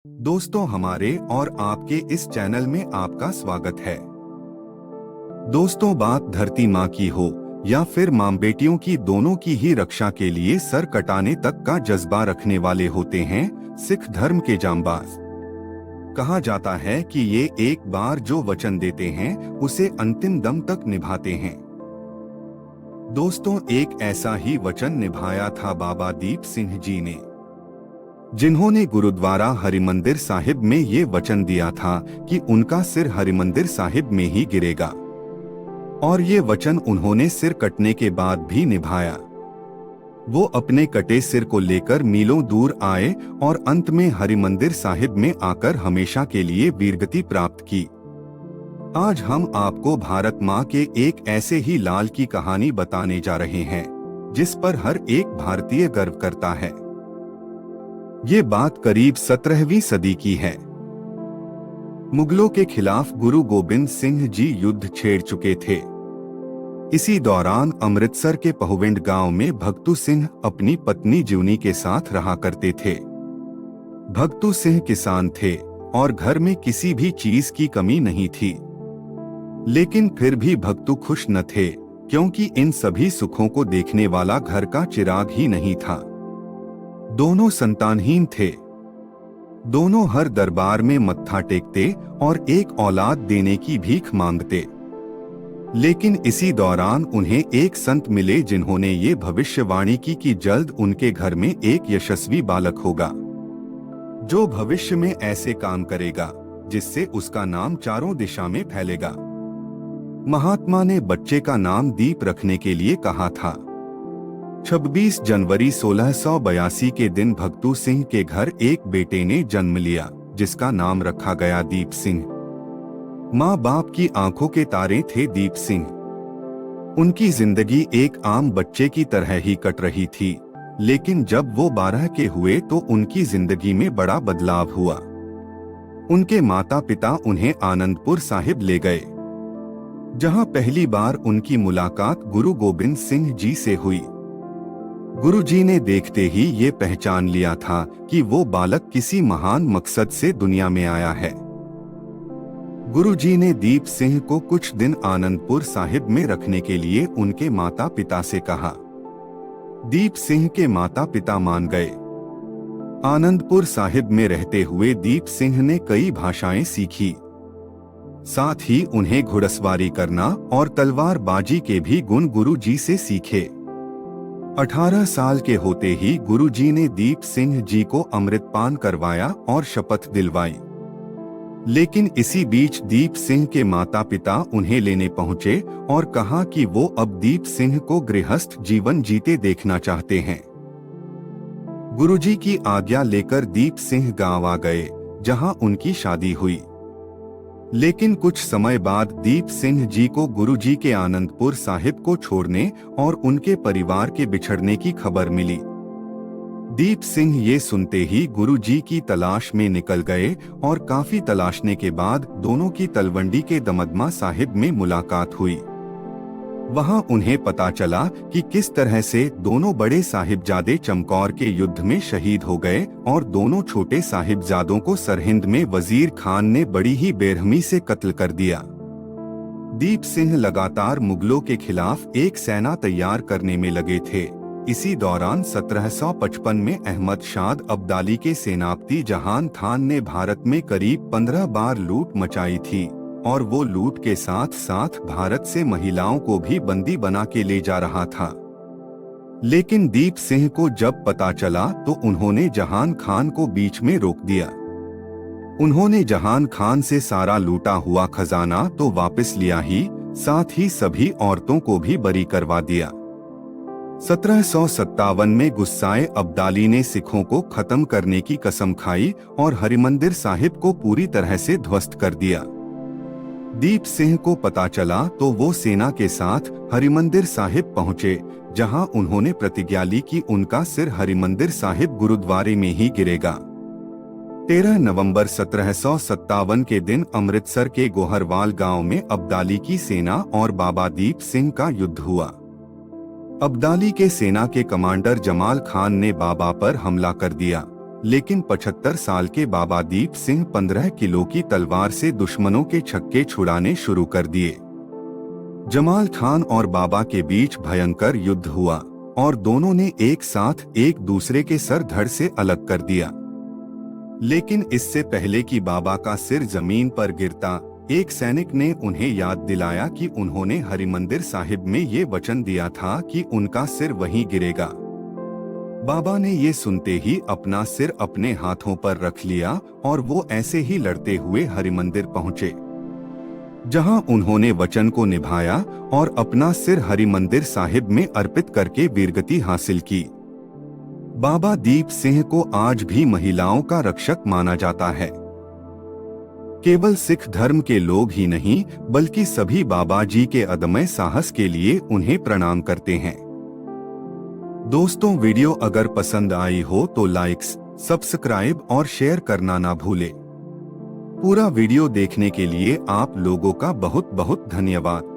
दोस्तों, हमारे और आपके इस चैनल में आपका स्वागत है। दोस्तों, बात धरती माँ की हो या फिर माँ बेटियों की, दोनों की ही रक्षा के लिए सर कटाने तक का जज्बा रखने वाले होते हैं सिख धर्म के जांबाज। कहा जाता है कि ये एक बार जो वचन देते हैं उसे अंतिम दम तक निभाते हैं। दोस्तों, एक ऐसा ही वचन निभाया था बाबा दीप सिंह जी ने, जिन्होंने गुरुद्वारा हरिमंदिर साहिब में ये वचन दिया था कि उनका सिर हरिमंदिर साहिब में ही गिरेगा। और ये वचन उन्होंने सिर कटने के बाद भी निभाया। वो अपने कटे सिर को लेकर मीलों दूर आए और अंत में हरिमंदिर साहिब में आकर हमेशा के लिए वीरगति प्राप्त की। आज हम आपको भारत माँ के एक ऐसे ही लाल की कहानी बताने जा रहे हैं जिस पर हर एक भारतीय गर्व करता है। ये बात करीब 17वीं सदी की है। मुगलों के खिलाफ गुरु गोबिंद सिंह जी युद्ध छेड़ चुके थे। इसी दौरान अमृतसर के पहुविंड गांव में भगतू सिंह अपनी पत्नी जीवनी के साथ रहा करते थे। भगतू सिंह किसान थे और घर में किसी भी चीज की कमी नहीं थी। लेकिन फिर भी भगतू खुश न थे, क्योंकि इन सभी सुखों को देखने वाला घर का चिराग ही नहीं था। दोनों संतानहीन थे। दोनों हर दरबार में मत्था टेकते और एक औलाद देने की भीख मांगते। लेकिन इसी दौरान उन्हें एक संत मिले जिन्होंने ये भविष्यवाणी की कि जल्द उनके घर में एक यशस्वी बालक होगा, जो भविष्य में ऐसे काम करेगा जिससे उसका नाम चारों दिशा में फैलेगा। महात्मा ने बच्चे का नाम दीप रखने के लिए कहा था। 26 जनवरी 1682 के दिन भगतू सिंह के घर एक बेटे ने जन्म लिया, जिसका नाम रखा गया दीप सिंह। माँ बाप की आंखों के तारे थे दीप सिंह। उनकी जिंदगी एक आम बच्चे की तरह ही कट रही थी, लेकिन जब वो 12 के हुए तो उनकी जिंदगी में बड़ा बदलाव हुआ। उनके माता पिता उन्हें आनंदपुर साहिब ले गए, जहाँ पहली बार उनकी मुलाकात गुरु गोबिंद सिंह जी से हुई। गुरुजी ने देखते ही ये पहचान लिया था कि वो बालक किसी महान मकसद से दुनिया में आया है। गुरुजी ने दीप सिंह को कुछ दिन आनंदपुर साहिब में रखने के लिए उनके माता पिता से कहा। दीप सिंह के माता पिता मान गए। आनंदपुर साहिब में रहते हुए दीप सिंह ने कई भाषाएं सीखी। साथ ही उन्हें घुड़सवारी करना और तलवारबाजी के भी गुण गुरुजी से सीखे। 18 साल के होते ही गुरुजी ने दीप सिंह जी को अमृतपान करवाया और शपथ दिलवाई। लेकिन इसी बीच दीप सिंह के माता पिता उन्हें लेने पहुंचे और कहा कि वो अब दीप सिंह को गृहस्थ जीवन जीते देखना चाहते हैं। गुरुजी की आज्ञा लेकर दीप सिंह गांव आ गए, जहां उनकी शादी हुई। लेकिन कुछ समय बाद दीप सिंह जी को गुरुजी के आनंदपुर साहिब को छोड़ने और उनके परिवार के बिछड़ने की खबर मिली। दीप सिंह ये सुनते ही गुरुजी की तलाश में निकल गए और काफी तलाशने के बाद दोनों की तलवंडी के दमदमा साहिब में मुलाकात हुई। वहां उन्हें पता चला कि किस तरह से दोनों बड़े साहिबजादे चमकौर के युद्ध में शहीद हो गए और दोनों छोटे साहिबजादों को सरहिंद में वजीर खान ने बड़ी ही बेरहमी से कत्ल कर दिया। दीप सिंह लगातार मुगलों के खिलाफ एक सेना तैयार करने में लगे थे। इसी दौरान 1755 में अहमद शाह अब्दाली के सेनापति जहान खान ने भारत में करीब 15 बार लूट मचाई थी, और वो लूट के साथ साथ भारत से महिलाओं को भी बंदी बना के ले जा रहा था। लेकिन दीप सिंह को जब पता चला तो उन्होंने जहान खान को बीच में रोक दिया। उन्होंने जहान खान से सारा लूटा हुआ खजाना तो वापस लिया ही, साथ ही सभी औरतों को भी बरी करवा दिया। 1757 में गुस्साए अब्दाली ने सिखों को खत्म करने की कसम खाई और हरिमंदिर साहिब को पूरी तरह से ध्वस्त कर दिया। दीप सिंह को पता चला तो वो सेना के साथ हरिमंदिर साहिब पहुंचे, जहां उन्होंने प्रतिज्ञा ली कि उनका सिर हरिमंदिर साहिब गुरुद्वारे में ही गिरेगा। 13 नवंबर 1757 के दिन अमृतसर के गोहरवाल गांव में अब्दाली की सेना और बाबा दीप सिंह का युद्ध हुआ। अब्दाली के सेना के कमांडर जमाल खान ने बाबा पर हमला कर दिया, लेकिन 75 साल के बाबा दीप सिंह 15 किलो की तलवार से दुश्मनों के छक्के छुड़ाने शुरू कर दिए। जमाल खान और बाबा के बीच भयंकर युद्ध हुआ और दोनों ने एक साथ एक दूसरे के सर धड़ से अलग कर दिया। लेकिन इससे पहले कि बाबा का सिर जमीन पर गिरता, एक सैनिक ने उन्हें याद दिलाया कि उन्होंने हरिमंदिर साहिब में ये वचन दिया था कि उनका सिर वहीं गिरेगा। बाबा ने ये सुनते ही अपना सिर अपने हाथों पर रख लिया और वो ऐसे ही लड़ते हुए हरिमंदिर पहुंचे, जहां उन्होंने वचन को निभाया और अपना सिर हरिमंदिर साहिब में अर्पित करके वीरगति हासिल की। बाबा दीप सिंह को आज भी महिलाओं का रक्षक माना जाता है। केवल सिख धर्म के लोग ही नहीं, बल्कि सभी बाबा जी के अदम्य साहस के लिए उन्हें प्रणाम करते हैं। दोस्तों, वीडियो अगर पसंद आई हो तो लाइक्स, सब्सक्राइब और शेयर करना ना भूलें। पूरा वीडियो देखने के लिए आप लोगों का बहुत बहुत धन्यवाद।